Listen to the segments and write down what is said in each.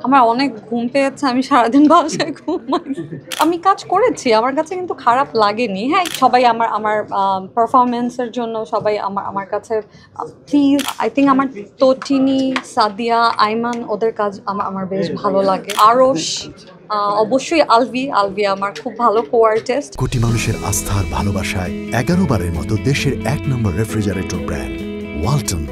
আমার অনেক ঘুম পেয়েছে, আমি সারাদিন বাসায় ঘুমাই। আমি কাজ করেছি, আমার কাছে কিন্তু খারাপ লাগেনি। হ্যাঁ, সবাই আমার আমার পারফরমেন্সের জন্য সবাই আমার কাছে প্লিজ আই থিঙ্ক আমার তটিনী, সাদিয়া, আইমান ওদের কাজ আমার বেশ ভালো লাগে। আরশ, অবশ্যই আলভি আমার খুব ভালো কো-আর্টিস্ট। কোটি মানুষের আস্থার ভালোবাসায় 11 বারের মতো দেশের 1 নম্বর রেফ্রিজারেটর ব্র্যান্ড ওয়ালটন।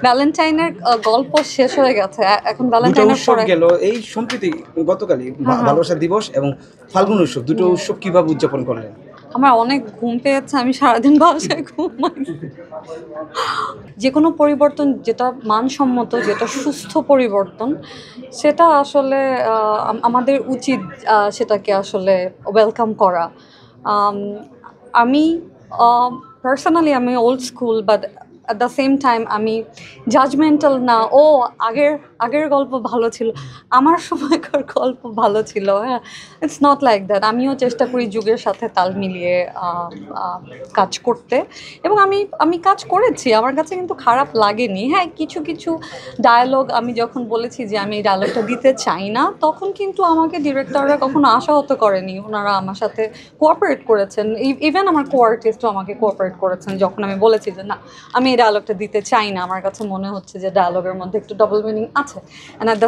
ভ্যালেন্টাইনের গল্প শেষ হয়ে গেছে, এখন ভ্যালেন্টাইনের পরে গেল এই সম্প্রতি গতকালই ভালোবাসা দিবস এবং ফাল্গুন উৎসব, দুটো উৎসব কিভাবে উদযাপন করলেন? আমার অনেক ঘুম পেয়েছে, আমি সারাদিন বাসায় ঘুমাই। যে কোনো পরিবর্তন যেটা মানসম্মত, যেটা সুস্থ পরিবর্তন, সেটা আসলে আমাদের উচিত সেটাকে আসলে ওয়েলকাম করা। আমি পার্সোনালি আমি old school, but at the same time আমি জাজমেন্টাল না। আগের গল্প ভালো ছিল, আমার সময়কার গল্প ভালো ছিল। হ্যাঁ, ইটস নট লাইক দ্যাট। আমিও চেষ্টা করি যুগের সাথে তাল মিলিয়ে কাজ করতে, এবং আমি কাজ করেছি, আমার কাছে কিন্তু খারাপ লাগেনি। হ্যাঁ, কিছু ডায়ালগ আমি যখন বলেছি যে আমি এই ডায়ালগটা দিতে চাই না, তখন কিন্তু আমাকে ডিরেক্টররা কখনো আশাহত করেনি। ওনারা আমার সাথে কোঅপারেট করেছেন, ইভেন আমার কো-আর্টিস্টও আমাকে কোঅপারেট করেছেন যখন আমি বলেছি যে না, আমি এই ডায়ালগটা দিতে চাই না, আমার কাছে মনে হচ্ছে যে ডায়ালগের মধ্যে একটু ডাবল মিনিং আছে। And at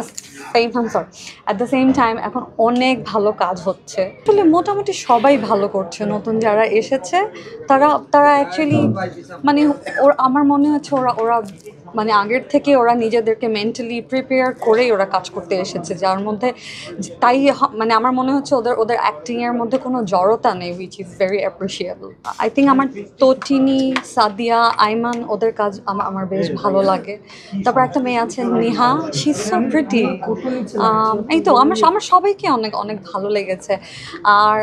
the same time এখন অনেক ভালো কাজ হচ্ছে। আসলে মোটামুটি সবাই ভালো করছে, নতুন যারা এসেছে তারা অ্যাকচুয়ালি মানে আমার মনে হচ্ছে ওরা মানে আগের থেকে ওরা নিজেদেরকে মেন্টালি প্রিপেয়ার করেই ওরা কাজ করতে এসেছে, যার মধ্যে তাই মানে আমার মনে হচ্ছে ওদের অ্যাক্টিংয়ের মধ্যে কোনো জড়তা নেই, which is very appreciable. I think আমার তটিনী, সাদিয়া, আইমান ওদের কাজ আমার বেশ ভালো লাগে। তারপর একটা মেয়ে আছে Niha, she is so pretty. এই তো আমার সবাইকে অনেক অনেক ভালো লেগেছে। আর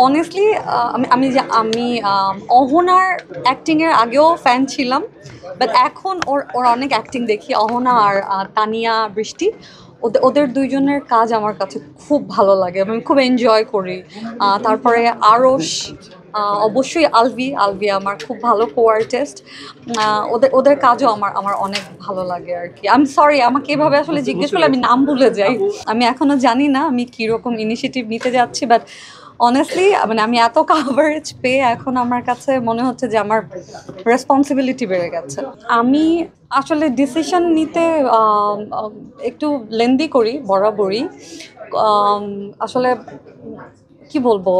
অনেস্টলি আমি অহনার অ্যাক্টিংয়ের আগেও ফ্যান ছিলাম, বাট এখন ওর অনেক অ্যাক্টিং দেখি, অহনা আর তানিয়া, বৃষ্টি, ওদের দুইজনের কাজ আমার কাছে খুব ভালো লাগে, আমি খুব এনজয় করি। তারপরে আরশ, অবশ্যই আলভি আমার খুব ভালো কো-আর্টিস্ট। ওদের কাজও আমার অনেক ভালো লাগে আর কি। আমি সরি, আমাকে এভাবে আসলে জিজ্ঞেস করলে আমি নাম ভুলে যাই। আমি এখনও জানি না আমি কীরকম ইনিশিয়েটিভ নিতে যাচ্ছি, বাট অনেস্টলি মানে আমি এত কাভারেজ পেয়ে এখন আমার কাছে মনে হচ্ছে যে আমার রেসপন্সিবিলিটি বেড়ে গেছে। আমি আসলে ডিসিশন নিতে একটু লেন্দি করি বরাবরই। আসলে কি বলবো,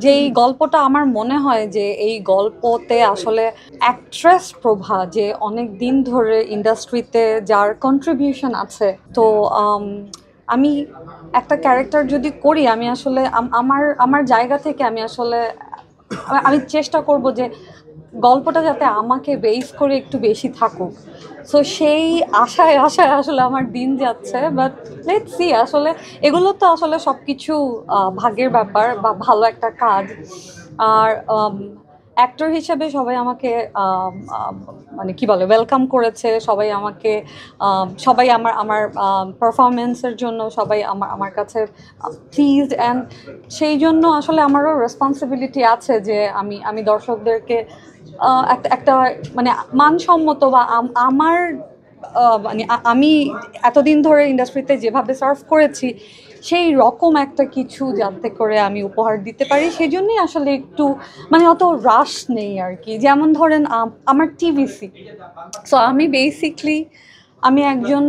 যেই গল্পটা আমার মনে হয় যে এই গল্পতে আসলে অ্যাক্ট্রেস প্রভা যে অনেক দিন ধরে ইন্ডাস্ট্রিতে যার কন্ট্রিবিউশন আছে, তো আমি একটা ক্যারেক্টার যদি করি, আমি আসলে আমার জায়গা থেকে আমি চেষ্টা করব যে গল্পটা যাতে আমাকে বেস করে একটু বেশি থাকুক। সো সেই আশায় আসলে আমার দিন যাচ্ছে, বাট লেটস সি। আসলে এগুলো তো আসলে সব কিছু ভাগ্যের ব্যাপার বা ভালো একটা কাজ। আর অ্যাক্টর হিসেবে সবাই আমাকে মানে কি বলে ওয়েলকাম করেছে, সবাই আমার পারফরমেন্সের জন্য সবাই আমার কাছে প্লিজড, অ্যান্ড সেই জন্য আসলে আমারও রেসপন্সিবিলিটি আছে যে আমি দর্শকদেরকে একটা মানে মানসম্মত বা আমার মানে আমি এতদিন ধরে ইন্ডাস্ট্রিতে যেভাবে সার্ভ করেছি সেই রকম একটা কিছু যাতে করে আমি উপহার দিতে পারি, সেই জন্যই আসলে একটু মানে অত রাশ নেই আর কি। যেমন ধরেন আমার টিভিসি, সো আমি বেসিকলি আমি একজন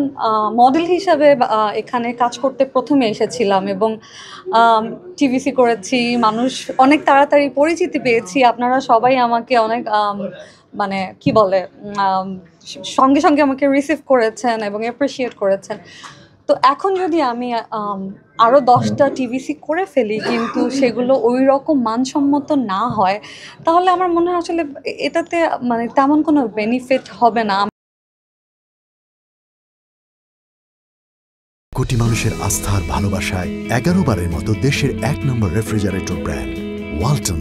মডেল হিসাবে এখানে কাজ করতে প্রথমে এসেছিলাম, এবং টিভিসি করেছি, মানুষ অনেক তাড়াতাড়ি পরিচিতি পেয়েছি। আপনারা সবাই আমাকে অনেক মানে কি বলে সঙ্গে সঙ্গে আমাকে রিসিভ করেছেন এবং অ্যাপ্রিসিয়েট করেছেন। তো এখন যদি আমি আরও 10টা টিভিসি করে ফেলি কিন্তু সেগুলো ওই রকম মানসম্মত না হয়, তাহলে আমার মনে হয় আসলে এটাতে মানে তেমন কোনো বেনিফিট হবে না। কোটি মানুষের আস্থার ভালোবাসায় 11 বারের মতো দেশের 1 নম্বর রেফ্রিজারেটর ব্র্যান্ড ওয়ালটন।